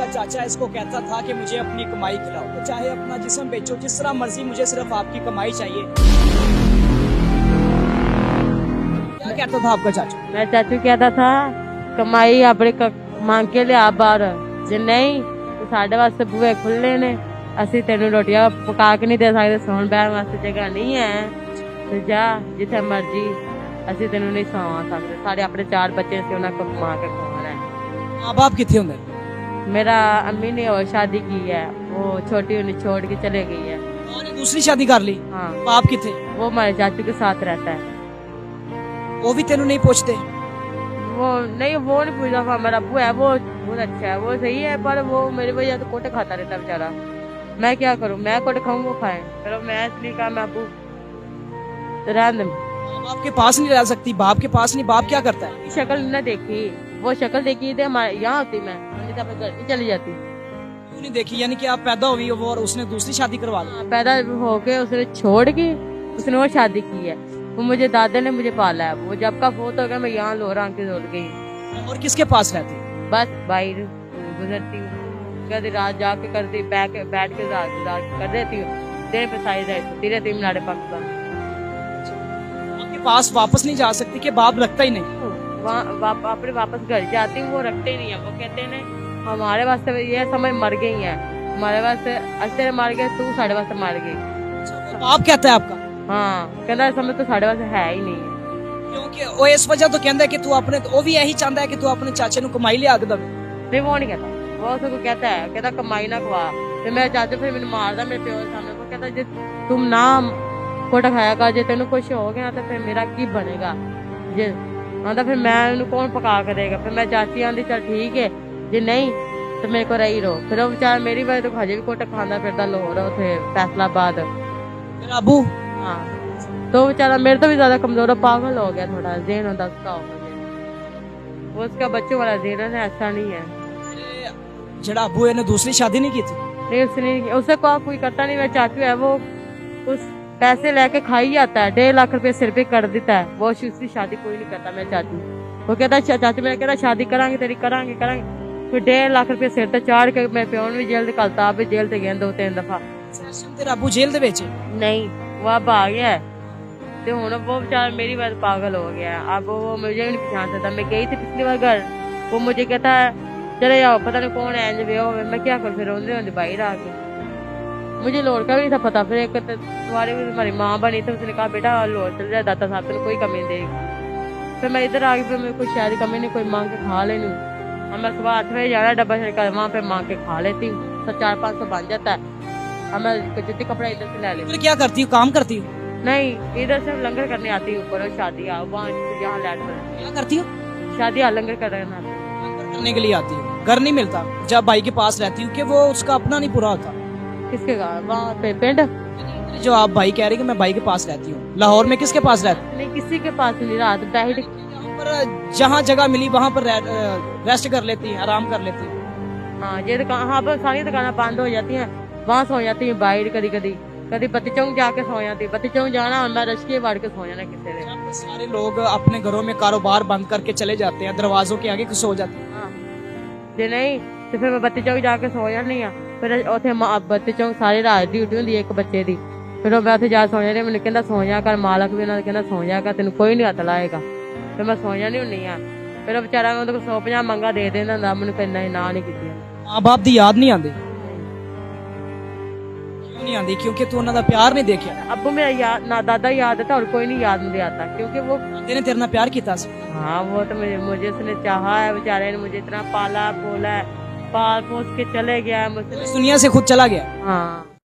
आपका चाचा इसको कहता था कि मुझे अपनी कमाई खिलाओ, तो चाहे अपना जिस्म बेचो, जिस तरह मर्जी, मुझे सिर्फ आपकी कमाई चाहिए। क्या कहता था आपका चाचा? मैं चाचू कहता था कमाई अपने मांग के लिया बाहर, जे नहीं तो साढ़े वास्ते बूहे खुले ने, ਅਸੀਂ ਤੈਨੂੰ ਰੋਟੀਆਂ ਪਕਾ ਕੇ ਨਹੀਂ ਦੇ ਸਕਦੇ, ਸੌਣ ਬਹਿਣ ਵਾਸਤੇ ਜਗ੍ਹਾ ਨਹੀਂ ਹੈ, ਤੇ ਜਾ ਜਿੱਥੇ ਮਰਜੀ, ਅਸੀਂ ਤੈਨੂੰ ਨਹੀਂ ਸੌਵਾ ਸਕਦੇ। ਸਾਡੇ ਆਪਣੇ 4 ਬੱਚੇ ਸੀ, ਉਹਨਾਂ ਕੋ ਕਮਾ ਕੇ ਖਵਾਉਣਾ ਹੈ। माँ बाप कितने होंगे? मेरा अम्मी ने और शादी की है, वो छोटी उन्हें छोड़ के चले गई है। और दूसरी शादी कर ली? हाँ, बाप कितने? वो हमारे चाचू के साथ रहता है। वो भी तेनू नहीं पूछते? वो नहीं पूछता, हमारा अब्बू है, वो बहुत अच्छा है, वो सही है, पर वो मेरी वजह से कोटे खाता रहता बेचारा। मैं क्या करूं, मैं कोटे खाऊं वो खाए, फिर मैं इसलिए कहा मैं अब्बू रहने दे। बाप के पास नहीं रह सकती? बाप के पास नहीं? बाप क्या करता है? शक्ल न देखी, वो शक्ल देखी थी हमारे यहाँ होती, मैं तो अपने घर नहीं चली जाती। क्यों नहीं देखी? यानी कि आप पैदा हुई हो और उसने दूसरी शादी करवा ली? पैदा होके उसने छोड़ के उसने और शादी की है। वो मुझे दादा ने मुझे पाला है, वो जब का फोत हो गया मैं यहाँ लोरा के जोड़ गई। और किसके पास रहती? बस बाहर गुजरती हूँ, कभी रात जाके करती, बैठ के रात कर देती हूँ, दिन पे सारी रहती रहती मीनारे पाकिस्तान। आपके पास वापस नहीं जा सकती कि बाप रखता ही नहीं? अपने वापस घर जाती हूँ, वो रखते नहीं है, वो कहते हैं हमारे वास्ते ये समझ मर गई है, हमारे वास्ते तेरे मर गए, तू साढ़े वास्ते मर गई। बाप कहता है आपका? हाँ, कहता समझ तो साढ़े वास्ते है ही नहीं है। क्योंकि वो इस वजह तो कहता है कि तू अपने, वो भी यही चाहता है कि तू अपने चाचे नु कमाई लिया के दे। नहीं, वो नहीं कहता, वो उसको कहता है, कहता कमाई ना खवा। फिर मेरे चाचा फिर मैंने मारदा मेरे प्यो के सामने, वो कहता जे तुम ना कोटा खाया कर, जे तेन कुछ हो गया तो फिर मेरा की बनेगा, जे आंदा फिर मैं कौन पका के देगा। फिर मैं चाची आंदी चल ठीक है, जे नहीं तो मेरे को रही रहो। फिर वो बेचारा मेरी वजह तो हजे भी कोटा खांदा फिरदा लाहौर उथे फैसलाबाद। मेरा अबू? हाँ, तो बेचारा मेरे तो भी ज्यादा कमजोर, पागल हो गया, थोड़ा ज़हन होता उसका हो गया, वो उसका बच्चों वाला ज़हन है, ऐसा नहीं है। जड़ा अबू ने दूसरी शादी नहीं की थी? नहीं, उसने नहीं, उसे कोई करता नहीं। मेरा चाचू है, वो उस पैसे लेके खा ही जाता है, 1.5 लाख रुपए सिर पे कर देता है, वो दूसरी शादी कोई नहीं करता मेरा चाचू। वो कहता चाचू मेरा कहता शादी करांगे तेरी, करांगे फिर 1.5 लाख रुपए सिर ते चाड़ के मेरे प्यो ने भी जेल निकलता, आप भी जेल ते गए 2-3 दफा। तेरा अबू जेल दे बेचे? नहीं, वो अब आ गया है, तो हुण वो बेचारा मेरी बात पागल हो गया। अब वो मुझे भी नहीं पहचान सकता। मैं गई थी पिछली बार घर, वो मुझे कहता है चले जाओ, पता नहीं कौन है, मैं क्या करूँ, फिर रोंदे बाहर आ गई। मुझे लोर का भी नहीं था पता। फिर एक तुम्हारी हमारी माँ बनी थी, उसने कहा बेटा लोर चल जाए, दाता साहब तेन कोई कमी नहीं देगी। फिर मैं इधर आ गई, फिर मेरे को शायद कमी नहीं, कोई मांग के खा लेनी। मैं सुबह 8 बजे जाना डब्बा छड़का, वहाँ पे मांग के खा लेती हूँ, 400-500 बन जाता है। मैं जितने कपड़ा इधर से ले लेती। फिर क्या करती हूँ? काम करती हूँ? नहीं, इधर से लंगर करने आती हूँ, ऊपर शादी वहाँ यहाँ लैंड पर। क्या करती हूँ? शादी लंगर करने आती हूँ। करने के लिए आती हूँ, घर नहीं मिलता जब भाई के पास रहती हूँ कि वो उसका अपना नहीं पूरा होता। किसके वहाँ पे पिंड? जो आप भाई कह रहे कि मैं भाई के पास रहती हूँ, लाहौर में किसके पास रहती? नहीं, किसी के पास नहीं, रात बैठ जहाँ जगह मिली वहाँ पर रेस्ट कर लेती है, आराम कर लेती है। हाँ, ये दुकान, हाँ पर सारी दुकानें बंद हो जाती हैं, वहाँ सो जाती है बाहर। कभी बत्ती चौक जाके सो जाती, बत्ती चौक जाना और मैं रश्के वाड़ के सो जाना किसी ने। सारे लोग अपने घरों में कारोबार बंद करके चले जाते हैं, दरवाजों के आगे सो जाते हैं। हाँ, जे नहीं तो फिर मैं बत्ती चौक जाके सो जानी है। फिर उथे बत्ती चौक सारी रात ड्यूटी होंगी एक बच्चे की, फिर मैं उथे जा सो जानी। मैंने कहता सो जा कर, मालक भी उन्होंने कहना सो जा कर, तेन कोई नहीं हथ लाएगा। फिर मैं सो जानी होनी हाँ। फिर बेचारा मैं 150 मंगा दे देना, मैंने कहना ना नहीं की। माँ बाप की याद नहीं आती? क्यों नहीं आती? क्योंकि तू उन्होंने प्यार नहीं देखा? अब्बू मेरा याद ना, दादा याद था और कोई नहीं याद नहीं आता, क्योंकि वो ने तेरे नाल प्यार किया। हाँ, वो तो मुझे उसने चाहा है, बेचारे ने मुझे इतना पाला पोला है, पाल पोस के चले गया मुझसे, दुनिया से खुद चला गया। हाँ।